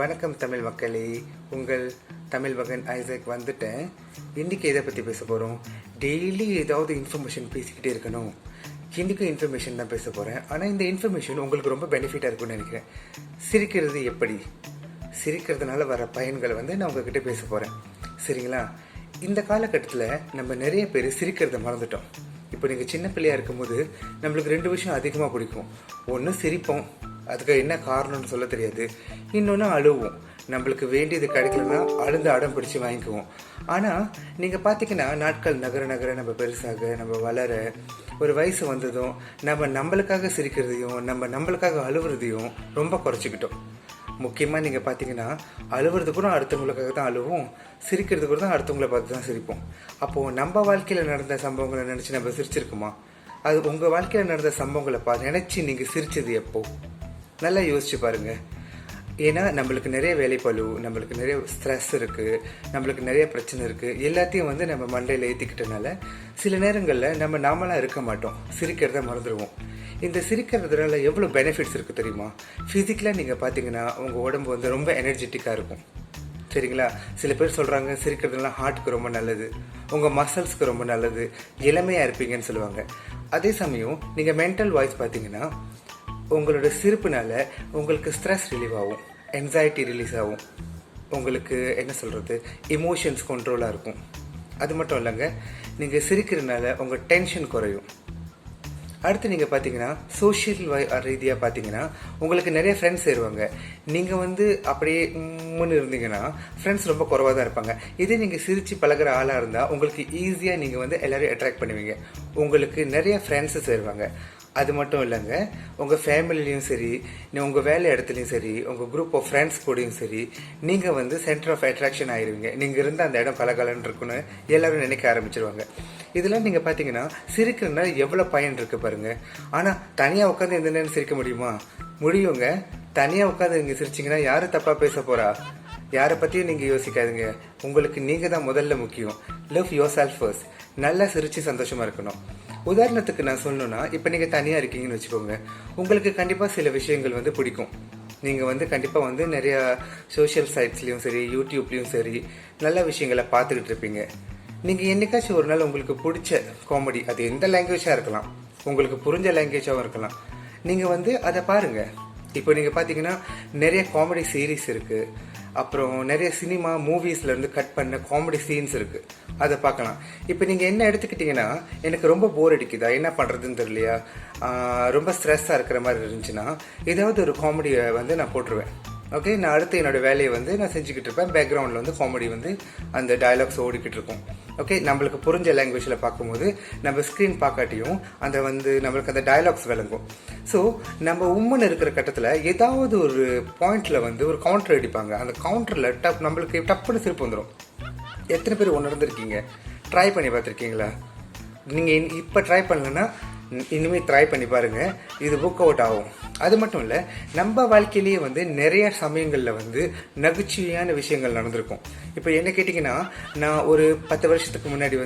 வணக்கம் தமிழ் மக்களே, உங்கள் தமிழ் மகன் ஐசக் வந்துட்டேன். இன்றைக்கி எதை பற்றி பேச போகிறோம்? டெய்லி ஏதாவது இன்ஃபர்மேஷன் பேசிக்கிட்டே இருக்கணும். இன்றைக்கும் இன்ஃபர்மேஷன் தான் பேச போகிறேன். ஆனால் இந்த இன்ஃபர்மேஷன் உங்களுக்கு ரொம்ப பெனிஃபிட்டாக இருக்கும்னு நினைக்கிறேன். சிரிக்கிறது எப்படி, சிரிக்கிறதுனால வர பயன்களை நான் உங்ககிட்ட பேச போகிறேன். சரிங்களா? இந்த காலகட்டத்தில் நம்ம நிறைய பேர் சிரிக்கிறத மறந்துட்டோம். இப்போ நீங்கள் சின்ன பிள்ளையாக இருக்கும்போது நம்மளுக்கு 2 விஷயம் அதிகமாக பிடிக்கும். ஒன்று சிரிப்போம், அதுக்கு என்ன காரணம்னு சொல்ல தெரியாது. இன்னொன்று அழுவோம், நம்மளுக்கு வேண்டியது கிடைக்கலன்னா அழுந்து அடம் பிடிச்சி வாங்கிக்குவோம். ஆனால் நீங்கள் பார்த்தீங்கன்னா நாட்கள் நகர நகர நம்ம பெருசாக, நம்ம வளர, ஒரு வயசு வந்ததும் நம்மளுக்காக சிரிக்கிறதையும் நம்மளுக்காக அழுவுறதையும் ரொம்ப குறைச்சிக்கிட்டோம். முக்கியமாக நீங்கள் பார்த்தீங்கன்னா அழுவுறது கூட அடுத்தவங்களுக்காக தான் அழுவோம், சிரிக்கிறது கூட தான் அடுத்தவங்களை பார்த்து தான் சிரிப்போம். அப்போது நம்ம வாழ்க்கையில் நடந்த சம்பவங்களை நினச்சி நம்ம சிரிச்சிருக்குமா? அது உங்கள் வாழ்க்கையில் நடந்த சம்பவங்களை நினச்சி நீங்கள் சிரிச்சது எப்போ? நல்லா யோசிச்சு பாருங்கள். ஏன்னா நம்மளுக்கு நிறைய வேலைப்பளு, நம்மளுக்கு நிறைய ஸ்ட்ரெஸ் இருக்குது, நம்மளுக்கு நிறைய பிரச்சனை இருக்குது. எல்லாத்தையும் நம்ம மண்டையில் ஏற்றிக்கிட்டனால சில நேரங்களில் நாமளாக இருக்க மாட்டோம், சிரிக்கிறத மறந்துடுவோம். இந்த சிரிக்கிறதுனால எவ்வளோ பெனிஃபிட்ஸ் இருக்குது தெரியுமா? ஃபிசிக்கலாக நீங்கள் பார்த்தீங்கன்னா உங்கள் உடம்பு ரொம்ப எனர்ஜெட்டிக்காக இருக்கும். சரிங்களா? சில பேர் சொல்கிறாங்க சிரிக்கிறதுனால ஹார்ட்டுக்கு ரொம்ப நல்லது, உங்கள் மசில்ஸ்க்கு ரொம்ப நல்லது, இளமையாக இருப்பீங்கன்னு சொல்லுவாங்க. அதே சமயம் நீங்கள் மென்டல் வாய்ஸ் பார்த்தீங்கன்னா உங்களோட சிரிப்புனால உங்களுக்கு ஸ்ட்ரெஸ் ரிலீவ் ஆகும், என்சைட்டி ரிலீஸ் ஆகும், உங்களுக்கு என்ன சொல்கிறது, இமோஷன்ஸ் கண்ட்ரோலாக இருக்கும். அது மட்டும் இல்லைங்க, நீங்கள் சிரிக்கிறதுனால உங்கள் டென்ஷன் குறையும். அடுத்து நீங்கள் பார்த்தீங்கன்னா சோஷியல் ரீதியாக பார்த்தீங்கன்னா உங்களுக்கு நிறைய ஃப்ரெண்ட்ஸ் சேருவாங்க. நீங்கள் அப்படியே முன்னு இருந்தீங்கன்னா ஃப்ரெண்ட்ஸ் ரொம்ப குறைவாக தான் இருப்பாங்க. இதே நீங்கள் சிரித்து பழகிற ஆளாக இருந்தால் உங்களுக்கு ஈஸியாக நீங்கள் எல்லோரையும் அட்ராக்ட் பண்ணுவீங்க, உங்களுக்கு நிறைய ஃப்ரெண்ட்ஸு சேருவாங்க. அது மட்டும் இல்லைங்க, உங்கள் ஃபேமிலிலையும் சரி, உங்கள் வேலை இடத்துலையும் சரி, உங்கள் குரூப் ஆஃப் ஃப்ரெண்ட்ஸ் கூடயும் சரி, நீங்கள் சென்டர் ஆஃப் அட்ராக்ஷன் ஆயிடுவீங்க. நீங்கள் இருந்த அந்த இடம் கலகலன்னு இருக்குன்னு எல்லோரும் நினைக்க ஆரம்பிச்சிருவாங்க. இதெல்லாம் நீங்கள் பார்த்தீங்கன்னா சிரிக்கிறதுனால எவ்வளோ பயன் இருக்குது பாருங்கள். ஆனால் தனியாக உட்காந்து எந்த நேரம் சிரிக்க முடியுமா? முடியுங்க. தனியாக உட்காந்து நீங்கள் சிரிச்சிங்கன்னா யாரும் தப்பாக பேச போகிறா? யாரை பற்றியும் நீங்கள் யோசிக்காதுங்க. உங்களுக்கு நீங்கள் தான் முதல்ல முக்கியம். Love your self first. நல்லா சிரித்து சந்தோஷமாக இருக்கணும். உதாரணத்துக்கு நான் சொல்லணுன்னா, இப்போ நீங்கள் தனியாக இருக்கீங்கன்னு வச்சுக்கோங்க, உங்களுக்கு கண்டிப்பாக சில விஷயங்கள் பிடிக்கும். நீங்கள் கண்டிப்பாக நிறையா சோஷியல் சைட்ஸ்லேயும் சரி, யூடியூப்லேயும் சரி நல்ல விஷயங்களை பார்த்துக்கிட்டு இருப்பீங்க. நீங்கள் என்னைக்காச்சும் ஒரு நாள் உங்களுக்கு பிடிச்ச காமெடி, அது எந்த லாங்குவேஜாக இருக்கலாம், உங்களுக்கு புரிஞ்ச லாங்குவேஜாகவும் இருக்கலாம், நீங்கள் அதை பாருங்கள். இப்போ நீங்கள் பார்த்தீங்கன்னா நிறைய காமெடி சீரீஸ் இருக்குது, அப்புறம் நிறைய சினிமா மூவிஸ்லேருந்து கட் பண்ண காமெடி சீன்ஸ் இருக்குது, அதை பார்க்கலாம். இப்போ நீங்கள் என்ன எடுத்துக்கிட்டிங்கன்னா, எனக்கு ரொம்ப போர் அடிக்குதா, என்ன பண்ணுறதுன்னு தெரியலையா, ரொம்ப ஸ்ட்ரெஸ்ஸாக இருக்கிற மாதிரி இருந்துச்சுன்னா ஏதாவது ஒரு காமெடியை நான் போட்டுருவேன். ஓகே, நான் அடுத்து என்னோடய வேலையை நான் செஞ்சுக்கிட்டு இருப்பேன். பேக்ரவுண்டில் காமெடி அந்த டயலாக்ஸ் ஓடிக்கிட்டு இருக்கும். ஓகே, நம்மளுக்கு புரிஞ்ச லாங்குவேஜில் பார்க்கும்போது நம்ம ஸ்க்ரீன் பார்க்காட்டியும் அந்த நம்மளுக்கு அந்த டயலாக்ஸ் விளங்கும். ஸோ நம்ம உண்மைன்னு இருக்கிற கட்டத்தில் ஏதாவது ஒரு பாயிண்டில் ஒரு கவுண்டர் அடிப்பாங்க. அந்த கவுண்டரில் நம்மளுக்கு டப்புன்னு சிரிப்பு வந்துடும். எத்தனை பேர் உணர்ந்துருக்கீங்க? ட்ரை பண்ணி பார்த்துருக்கீங்களா? நீங்கள் இப்போ ட்ரை பண்ணலன்னா இனிமேல் ட்ரை பண்ணி பாருங்கள், இது புக் அவுட் ஆகும். அது மட்டும் இல்லை, நம்ம வாழ்க்கையிலேயே நிறைய சமயங்களில் நகைச்சுவையான விஷயங்கள் நடந்திருக்கும். இப்போ என்ன கேட்டிங்கன்னா, நான் ஒரு 10 வருஷத்துக்கு முன்னாடி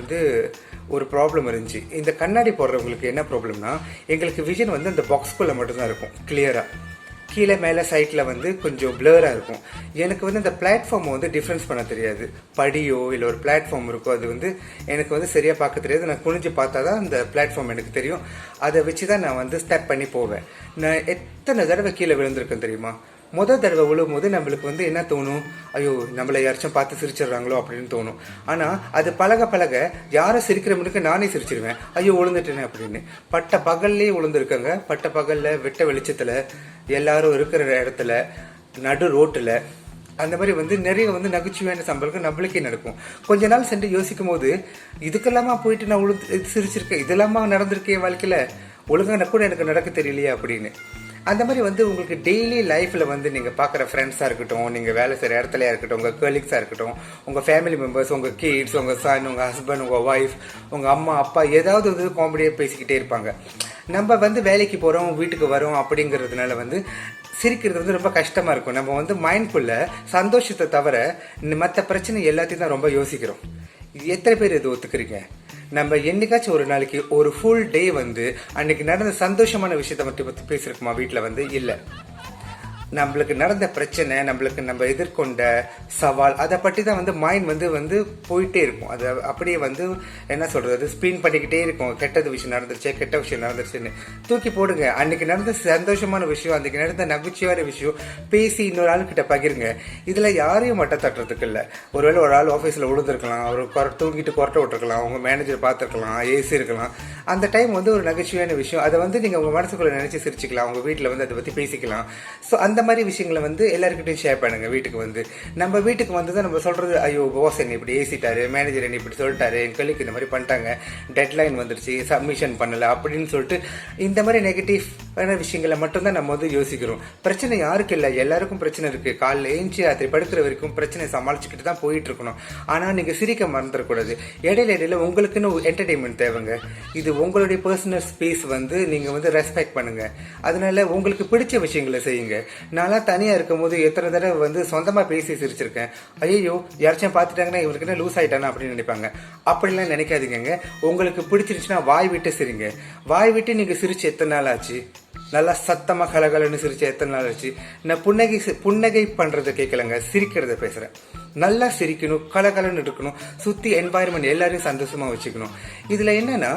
ஒரு ப்ராப்ளம் இருந்துச்சு. இந்த கண்ணாடி போடுறவங்களுக்கு என்ன ப்ராப்ளம்னா, எங்களுக்கு விஷன் அந்த பாக்ஸ்குள்ளே மட்டும்தான் இருக்கும், கிளியராக. கீழே மேலே சைட்டில் கொஞ்சம் பிளராக இருக்கும். எனக்கு அந்த பிளாட்ஃபார்மை டிஃப்ரென்ஸ் பண்ண தெரியாது. படியோ இல்லை ஒரு பிளாட்ஃபார்ம் இருக்கோ, அது எனக்கு சரியாக பார்க்க தெரியாது. நான் குனிஞ்சு பார்த்தா தான் அந்த பிளாட்ஃபார்ம் எனக்கு தெரியும். அதை வச்சு தான் நான் ஸ்டெப் பண்ணி போவேன். நான் எத்தனை தடவை கீழே விழுந்திருக்கேன் தெரியுமா? முதல் தடவை விழும்போது நம்மளுக்கு என்ன தோணும்? ஐயோ, நம்மளை யாராச்சும் பார்த்து சிரிச்சிடுறாங்களோ அப்படின்னு தோணும். ஆனால் அது பழக பழக யாரும் சிரிக்கிற முன்னுக்கு நானே சிரிச்சிருவேன், ஐயோ விழுந்துட்டேனே அப்படின்னு. பட்ட பகல்லே விழுந்திருக்கேங்க. பட்ட பகலில் வெட்ட வெளிச்சத்தில் எல்லாரும் இருக்கிற இடத்துல, நடு ரோட்டில், அந்த மாதிரி நிறைய நகைச்சுவையான சம்பவங்கள் நம்மளுக்கே நடக்கும். கொஞ்ச நாள் சென்று யோசிக்கும் போது, இதுக்கெல்லாமா போயிட்டு நான் சிரிச்சிருக்கேன், இதெல்லாமா நடந்திருக்கேன் வாழ்க்கையில், ஒழுங்கான கூட எனக்கு நடக்க தெரியலையே அப்படின்னு. அந்த மாதிரி உங்களுக்கு டெய்லி லைஃப்பில் நீங்கள் பார்க்குற ஃப்ரெண்ட்ஸாக இருக்கட்டும், நீங்கள் வேலை செய்கிற இடத்துலையாக இருக்கட்டும், உங்கள் கலீக்ஸாக இருக்கட்டும், உங்கள் ஃபேமிலி மெம்பர்ஸ், உங்கள் கிட்ஸ், உங்கள் சன், உங்கள் ஹஸ்பண்ட், உங்கள் ஒய்ஃப், உங்கள் அம்மா அப்பா ஏதாவது காமெடியாக பேசிக்கிட்டே இருப்பாங்க. நம்ம வேலைக்கு போகிறோம், வீட்டுக்கு வரோம் அப்படிங்கிறதுனால சிரிக்கிறது ரொம்ப கஷ்டமாக இருக்கும். நம்ம மைண்ட்குள்ளே சந்தோஷத்தை தவிர மற்ற பிரச்சனை எல்லாத்தையும் தான் ரொம்ப யோசிக்கிறோம். எத்தனை பேர் இது ஒத்துக்கிறீங்க? நம்ம என்னைக்காச்சும் ஒரு நாளைக்கு ஒரு ஃபுல் டே அன்னைக்கு நடந்த சந்தோஷமான விஷயத்த மட்டும் பற்றி பேசியிருக்குமா வீட்டில்? இல்லை. நம்மளுக்கு நடந்த பிரச்சனை, நம்மளுக்கு நம்ம எதிர்கொண்ட சவால், அதை பற்றி தான் வந்து மைண்ட் வந்து போயிட்டே இருக்கும். அதை அப்படியே வந்து என்ன சொல்றது, ஸ்பின் பண்ணிக்கிட்டே இருக்கும். கெட்டது விஷயம் நடந்துருச்சு, கெட்ட விஷயம் நடந்துருச்சுன்னு தூக்கி போடுங்க. அன்னைக்கு நடந்த சந்தோஷமான விஷயம், அன்னைக்கு நடந்த நகைச்சுவையான விஷயம் பேசி இன்னொரு ஆளுக்கிட்ட பகிருங்க. இதுல யாரையும் மட்ட தட்டுறதுக்கு இல்லை. ஒருவேளை ஒரு ஆள் ஆஃபீஸில் விழுந்திருக்கலாம், ஒரு தூங்கிட்டு கொரட்டை விட்டுருக்கலாம், உங்க மேனேஜர் பார்த்துருக்கலாம், ஏசி இருக்கலாம். அந்த டைம் வந்து ஒரு நகைச்சுவையான விஷயம், அதை வந்து நீங்க உங்க மனசுக்குள்ள நினைச்சு சிரிச்சுக்கலாம். உங்க வீட்டில் வந்து அதை பத்தி பேசிக்கலாம். ஸோ அந்த மாதிரி விஷயங்களை வந்து எல்லாருக்கிட்டையும் ஷேர் பண்ணுங்க. வீட்டுக்கு வந்து நம்ம வீட்டுக்கு வந்து தான் நம்ம சொல்றது, ஐயோ பாஸ் என்ன இப்படி ஏசிட்டாரு, மேனேஜர் என்ன இப்படி சொல்லிட்டாரு, என் கல்விக்கு இந்த மாதிரி பண்ணிட்டாங்க, டெட்லைன் வந்துருச்சு, சப்மிஷன் பண்ணல அப்படின்னு சொல்லிட்டு இந்த மாதிரி நெகட்டிவான விஷயங்களை மட்டும்தான் நம்ம வந்து யோசிக்கிறோம். பிரச்சனை யாருக்கு இல்லை, எல்லாருக்கும் பிரச்சனை இருக்கு. காலைல ஏஞ்சி ராத்திரி படுக்கிற வரைக்கும் பிரச்சனை சமாளிச்சுக்கிட்டு தான் போயிட்டு இருக்கணும். ஆனா நீங்க சிரிக்க மறந்துடக்கூடாது. இடையில உங்களுக்குன்னு என்டர்டைன்மெண்ட் தேவைங்க. இது உங்களுடைய பர்சனல் ஸ்பேஸ் வந்து நீங்க வந்து ரெஸ்பெக்ட் பண்ணுங்க. அதனால உங்களுக்கு பிடிச்ச விஷயங்களை செய்யுங்க. நான்லாம் தனியா இருக்கும் போது எத்தனை தடவை வந்து சொந்தமா பேசி சிரிச்சிருக்கேன். ஐயோ யாராச்சும் பார்த்துட்டாங்கன்னா இவருக்கு என்ன லூஸ் ஆயிட்டானா அப்படின்னு நினைப்பாங்க. அப்படிலாம் நினைக்காதீங்க. உங்களுக்கு பிடிச்சிருச்சுன்னா வாய் விட்டு சிரிங்க. வாய் விட்டு நீங்க சிரிச்சு எத்தனை நாள் ஆச்சு? நல்லா சத்தமா கலகலன்னு சிரிச்சு எத்தனை நாள் ஆச்சு? நான் புன்னகை பண்றதை கேட்கலங்க, சிரிக்கிறத பேசுறேன். நல்லா சிரிக்கணும், கலகலன்னு இருக்கணும், சுத்தி என்வாயர்மெண்ட் எல்லாரையும் சந்தோஷமா வச்சுக்கணும். இதுல என்னன்னா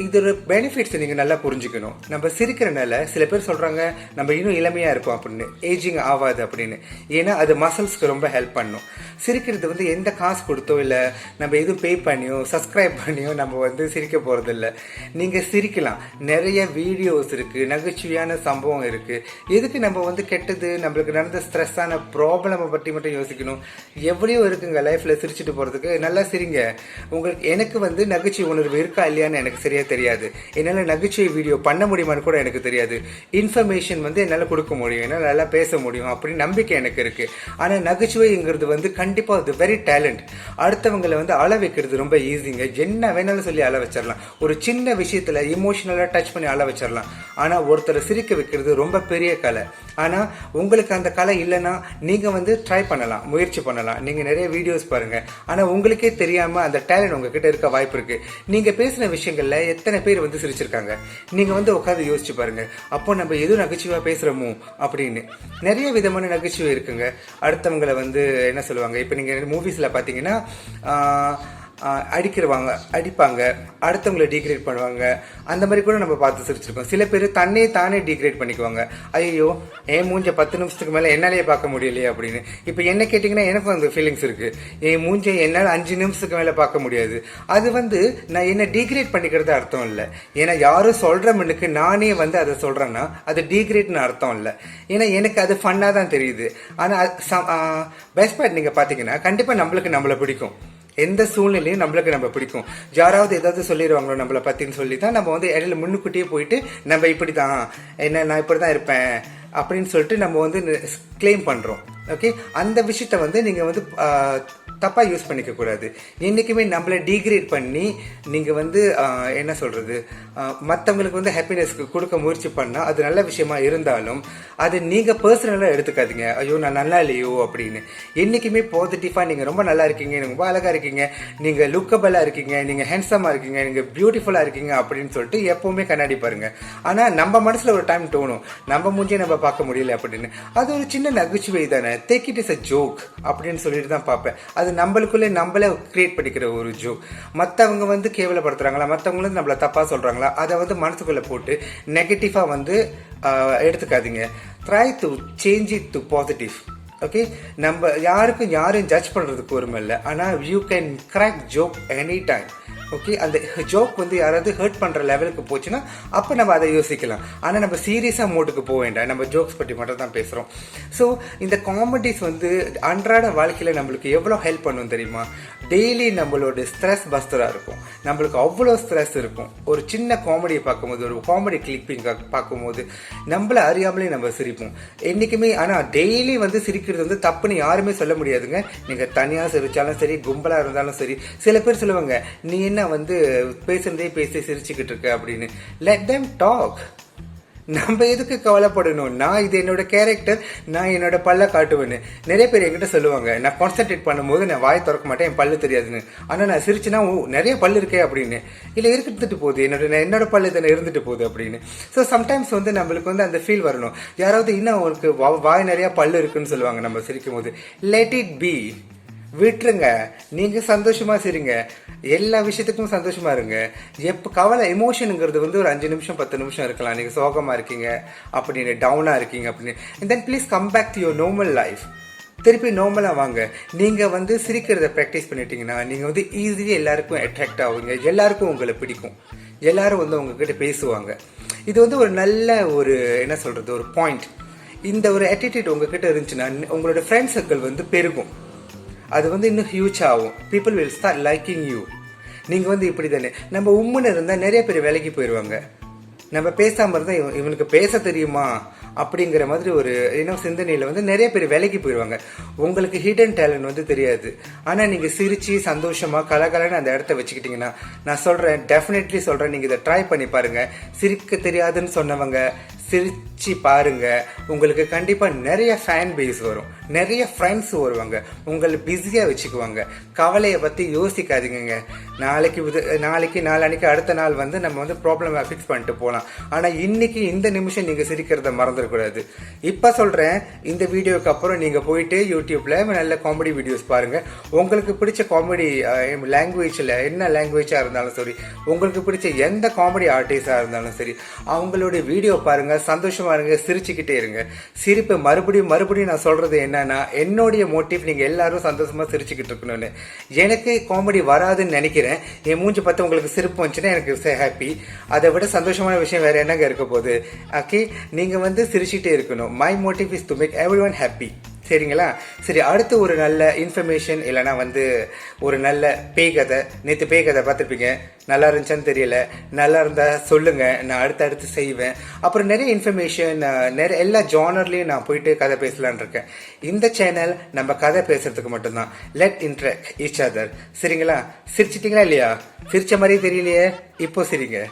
இதோட பெனிஃபிட்ஸ் நீங்க நல்லா புரிஞ்சுக்கணும். நம்ம சிரிக்கிறனால சில பேர் சொல்றாங்க நம்ம இன்னும் இளமையா இருப்போம் அப்படின்னு, ஏஜிங் ஆகாது அப்படின்னு. ஏன்னா அது மசில்ஸ்க்கு ரொம்ப ஹெல்ப் பண்ணும். சிரிக்கிறது வந்து எந்த காசு கொடுத்தோ இல்லை நம்ம எதுவும் பே பண்ணியோ சப்ஸ்கிரைப் பண்ணியோ நம்ம வந்து சிரிக்க போறது இல்லை. நீங்க சிரிக்கலாம். நிறைய வீடியோஸ் இருக்கு, நகைச்சுவையான சம்பவம் இருக்கு. எதுக்கு நம்ம வந்து கெட்டது, நம்மளுக்கு நடந்த ஸ்ட்ரெஸ்ஸான ப்ராப்ளமை பற்றி மட்டும் யோசிக்கணும்? எவ்வளோ இருக்குங்க லைஃப்ல சிரிச்சுட்டு போறதுக்கு. நல்லா சிரிங்க. எனக்கு வந்து நகைச்சுவை உணர்வு இருக்கா இல்லையான்னு எனக்கு சரியா தெரியாது. என்னால நகைச்சுவை வீடியோ பண்ண முடியுமான்னு கூட எனக்கு தெரியாது. இன்ஃபர்மேஷன் வந்து என்னால கொடுக்க முடியும், என்னால நல்லா பேச முடியும் அப்படின்னு நம்பிக்கை எனக்கு இருக்கு. ஆனா நகைச்சுவைங்கிறது வந்து கண்டிப்பா அது வெரி டேலண்ட். அடுத்தவங்களை வந்து அள வைக்கிறது ரொம்ப ஈஸிங்க. என்ன வேணாலும் சொல்லி அள வச்சிடலாம். ஒரு சின்ன விஷயத்துல இமோஷனலா டச் பண்ணி அள வச்சிடலாம். ஆனா ஒருத்தரை சிரிக்க வைக்கிறது ரொம்ப பெரிய கலை. ஆனா உங்களுக்கு அந்த கலை இல்லைன்னா நீங்க வந்து ட்ரை பண்ணலாம், முயற்சி பண்ணலாம். நீங்க நிறைய வீடியோஸ் பாருங்க. ஆனா உங்களுக்கே தெரியாம அந்த டேலண்ட் உங்ககிட்ட இருக்க வாய்ப்பு இருக்கு. நீங்க பேசின விஷயங்கள்ல எத்தனை பேர் வந்து சிரிச்சிருக்காங்க? நீங்க வந்து உட்காந்து யோசிச்சு பாருங்க. அப்போ நம்ம எதுவும் நகைச்சுவா பேசுறோமோ அப்படின்னு. நிறைய விதமான நகைச்சுவை இருக்குங்க. அடுத்தவங்களை வந்து என்ன சொல்லுவாங்க, இப்ப நீங்க மூவிஸ்ல பாத்தீங்கன்னா அடிப்பாங்க, அடுத்தவங்களை டீக்ரேட் பண்ணுவாங்க. அந்த மாதிரி கூட நம்ம பார்த்து சிரிச்சிருக்கோம். சில பேர் தன்னையே தானே டீக்ரேட் பண்ணிக்குவாங்க. ஐயோ என் மூஞ்ச 10 நிமிஷத்துக்கு மேலே என்னாலேயே பார்க்க முடியலையே அப்படின்னு. இப்போ என்ன கேட்டிங்கன்னா எனக்கும் அந்த ஃபீலிங்ஸ் இருக்கு. என் மூஞ்சை என்னால் 5 நிமிஷத்துக்கு மேலே பார்க்க முடியாது. அது வந்து நான் என்ன டீக்ரேட் பண்ணிக்கிறது அர்த்தம் இல்லை. ஏன்னா யாரும் சொல்ற முன்னுக்கு நானே வந்து அதை சொல்றேன்னா அது டீக்ரேட்னு அர்த்தம் இல்லை. ஏன்னா எனக்கு அது ஃபன்னாக தான் தெரியுது. ஆனால் பெஸ்ட் பார்ட் நீங்கள் பார்த்தீங்கன்னா கண்டிப்பாக நம்மளை பிடிக்கும். எந்த சூழ்நிலையும் நம்மளுக்கு நம்ம பிடிக்கும். யாராவது ஏதாவது சொல்லிடுவாங்களோ நம்மளை பத்தின்னு சொல்லி தான் நம்ம வந்து இடையில முன்னுக்கூட்டியே போயிட்டு நம்ம இப்படிதான், என்ன நான் இப்படிதான் இருப்பேன் அப்படின்னு சொல்லிட்டு நம்ம வந்து கிளைம் பண்றோம். ஓகே, அந்த விஷயத்த வந்து நீங்க வந்து தப்பா யூஸ் பண்ணிக்க கூடாது. என்னைக்குமே நம்மளை டீக்ரேட் பண்ணி நீங்க வந்து என்ன சொல்றது, மற்றவங்களுக்கு வந்து ஹாப்பினஸ் கொடுக்க முயற்சி பண்ணா அது நல்ல விஷயமா இருந்தாலும் அது நீங்க பர்சனலா எடுத்துக்காதீங்க. ஐயோ நான் நல்லா இல்லையோ அப்படின்னு. என்னைக்குமே பாசிட்டிவா நீங்க ரொம்ப நல்லா இருக்கீங்க, நீங்க ரொம்ப அழகா இருக்கீங்க, நீங்க லுக்கபிளா இருக்கீங்க, நீங்க ஹேண்ட்ஸமா இருக்கீங்க, நீங்க பியூட்டிஃபுல்லா இருக்கீங்க அப்படின்னு சொல்லிட்டு எப்பவுமே கண்ணாடி பாருங்க. ஆனா நம்ம மனசுல ஒரு டைம் தோணும் நம்ம மூஞ்சியை நம்ம பார்க்க முடியல அப்படின்னு. அது ஒரு சின்ன நகைச்சுவை தானே, take it is a joke அப்படின்னு சொல்லிட்டு தான் பார்ப்பேன். அது நம்மளுக்குள்ளே நம்மளே கிரியேட் பண்ணிக்கிற ஒரு ஜோக். மற்றவங்க வந்து கேவலப்படுத்துறாங்களா, மற்றவங்க வந்து நம்மளை தப்பா சொல்றாங்களா, அதை வந்து மனசுக்குள்ள போட்டு நெகட்டிவா வந்து எடுத்துக்காதீங்க. Try to change it to positive. Okay, நம்ம யாரையும் ஜட்ஜ் பண்றதுக்கு உரிமை இல்லை. ஆனால் you can crack joke any time. Okay, அந்த ஜோக் வந்து யாராவது ஹர்ட் பண்ற லெவலுக்கு போச்சுன்னா அப்போ நம்ம அதை யோசிக்கலாம். ஆனால் நம்ம சீரியஸா மோட்டுக்கு போக வேண்டாம். நம்ம ஜோக்ஸ் பற்றி மட்டும் தான் பேசுறோம். ஸோ இந்த காமெடிஸ் வந்து அன்றாட வாழ்க்கையில நம்மளுக்கு எவ்வளோ ஹெல்ப் பண்ணும் தெரியுமா? டெய்லி நம்மளோட ஸ்ட்ரெஸ் பஸ்டரா இருக்கும். நம்மளுக்கு அவ்வளோ ஸ்ட்ரெஸ் இருக்கும். ஒரு சின்ன காமெடியை பார்க்கும்போது, ஒரு காமெடி கிளிப்பிங் பார்க்கும்போது நம்மள அறியாமலே நம்ம சிரிப்போம் என்னைக்குமே. ஆனால் டெய்லி வந்து சிரிக்கிறது வந்து தப்புன்னு யாருமே சொல்ல முடியாதுங்க. நீங்க தனியா சிரிச்சாலும் சரி, கும்பலா இருந்தாலும் சரி. சில பேர் சொல்லுவாங்க நீ என்ன வந்து பேசுறதே பேசி சிரிச்சுக்கிட்டு இருக்க அப்படின்னு. Let them talk. நம்ம எதுக்கு கவலைப்படணும்? நான் இது என்னோட கேரக்டர், நான் என்னோட பல்ல காட்டுவேன்னு. நிறைய பேர் என்கிட்ட சொல்லுவாங்க, நான் கான்சென்ட்ரேட் பண்ணும்போது நான் வாய் திறக்க மாட்டேன், என் பல்லு தெரியாதுன்னு. ஆனால் நான் சிரிச்சுனா நிறைய பல்லு இருக்கே அப்படின்னு. இல்லை இருந்துட்டு போகுது, என்னோட பல்லு தானே இருந்துட்டு போகுது அப்படின்னு. ஸோ சம்டைம்ஸ் வந்து நம்மளுக்கு வந்து அந்த ஃபீல் வரணும். யாராவது இன்னும் அவருக்கு வாய் நிறைய பல்லு இருக்குன்னு சொல்லுவாங்க நம்ம சிரிக்கும் போது. லெட் இட் பி, விட்டுருங்க. நீங்க சந்தோஷமா சிரிங்க, எல்லா விஷயத்துக்கும் சந்தோஷமா இருங்க. எப்ப கவலை எமோஷனுங்கிறது வந்து ஒரு 5 நிமிஷம் 10 நிமிஷம் இருக்கலாம். நீங்க சோகமா இருக்கீங்க அப்படின்னு, டவுனா இருக்கீங்க அப்படின்னு, then please come back to your normal life. திருப்பி நார்மலா வாங்க. நீங்க வந்து சிரிக்கிறத ப்ராக்டிஸ் பண்ணிட்டீங்கன்னா நீங்க வந்து ஈஸியா எல்லாருக்கும் அட்ராக்ட் ஆகுங்க. எல்லாருக்கும் உங்களை பிடிக்கும், எல்லாரும் வந்து உங்ககிட்ட பேசுவாங்க. இது வந்து ஒரு நல்ல ஒரு என்ன சொல்றது, ஒரு பாயிண்ட். இந்த ஒரு ஆட்டிடியூட் உங்ககிட்ட இருந்துச்சுன்னா உங்களோட ஃப்ரெண்ட் சர்க்கிள் வந்து பெருகும். அது வந்து இன்னும் ஹியூஜ் ஆகும். People will start liking you. நீங்கள் வந்து இப்படி தானே. நம்ம உம்முன்னு இருந்தால் நிறைய பேர் வேலைக்கு போயிடுவாங்க. நம்ம பேசாமல் இருந்தால் இவனுக்கு பேச தெரியுமா அப்படிங்கிற மாதிரி ஒரு சிந்தனையில் வந்து நிறைய பேர் வேலைக்கு போயிடுவாங்க. உங்களுக்கு ஹிடன் டேலண்ட் வந்து தெரியாது. ஆனால் நீங்கள் சிரித்து சந்தோஷமாக கலகலன்னு அந்த இடத்த வச்சுக்கிட்டிங்கன்னா, நான் சொல்கிறேன், டெஃபினெட்லி சொல்கிறேன், நீங்கள் இதை ட்ரை பண்ணி பாருங்கள். சிரிக்க தெரியாதுன்னு சொன்னவங்க சிரிச்சு பாருங்க, உங்களுக்கு கண்டிப்பா நிறைய ஃபேன் பேஸ் வரும், நிறைய ஃப்ரெண்ட்ஸ் வருவாங்க, உங்களை பிஸியா வச்சுக்குவாங்க. கவலையை பத்தி யோசிக்காதீங்க. நாளைக்கு நாளானிக்கு அடுத்த நாள் வந்து நம்ம வந்து ப்ராப்ளம் ஃபிக்ஸ் பண்ணிட்டு போகலாம். ஆனா இன்னைக்கு இந்த நிமிஷம் நீங்க சிரிக்கிறத மறந்துடக்கூடாது. இப்ப சொல்றேன், இந்த வீடியோக்கு அப்புறம் நீங்க போயிட்டு யூடியூப்ல நல்ல காமெடி வீடியோஸ் பாருங்க. உங்களுக்கு பிடிச்ச காமெடி லாங்குவேஜ்ல என்ன லாங்குவேஜா இருந்தாலும் சரி, உங்களுக்கு பிடிச்ச எந்த காமெடி ஆர்டிஸ்டா இருந்தாலும் சரி, அவங்களோட வீடியோ பாருங்க. சந்தோஷமா இருங்க, சிரிச்சுக்கிட்டே இருங்க. சிரிப்பு மறுபடியும் நான் சொல்றது என்னன்னா, என்னுடைய மோட்டிவ் நீங்க எல்லாரும் சந்தோஷமா சிரிச்சுக்கிட்டு இருக்கணும்னு. எனக்கு காமெடி வராதுன்னு நினைக்கிறேன். என் மூஞ்சி பார்த்து உங்களுக்கு சிரிப்பு வந்துச்சுன்னா எனக்கு ஹாப்பி. அதை விட சந்தோஷமான விஷயம் வேற என்னங்க இருக்க போகுது? ஓகே, நீங்க வந்து சிரிச்சுட்டே இருக்கணும். My motive is to make everyone happy. சரிங்களா? சரி, அடுத்து ஒரு நல்ல இன்ஃபர்மேஷன் இல்லைனா வந்து ஒரு நல்ல பேய் கதை. நேற்று பேய் கதை பார்த்துருப்பீங்க, நல்லா இருந்துச்சான்னு தெரியல. நல்லா இருந்தால் சொல்லுங்க, நான் அடுத்து செய்வேன். அப்புறம் நிறைய இன்ஃபர்மேஷன், நிறைய எல்லா ஜானர்லையும் நான் போயிட்டு கதை பேசலான் இருக்கேன். இந்த சேனல் நம்ம கதை பேசுறதுக்கு மட்டும்தான். Let interact each other. சரிங்களா? சிரிச்சிட்டிங்களா இல்லையா? சிரிச்ச மாதிரியே தெரியலையே, இப்போ சிரிங்க.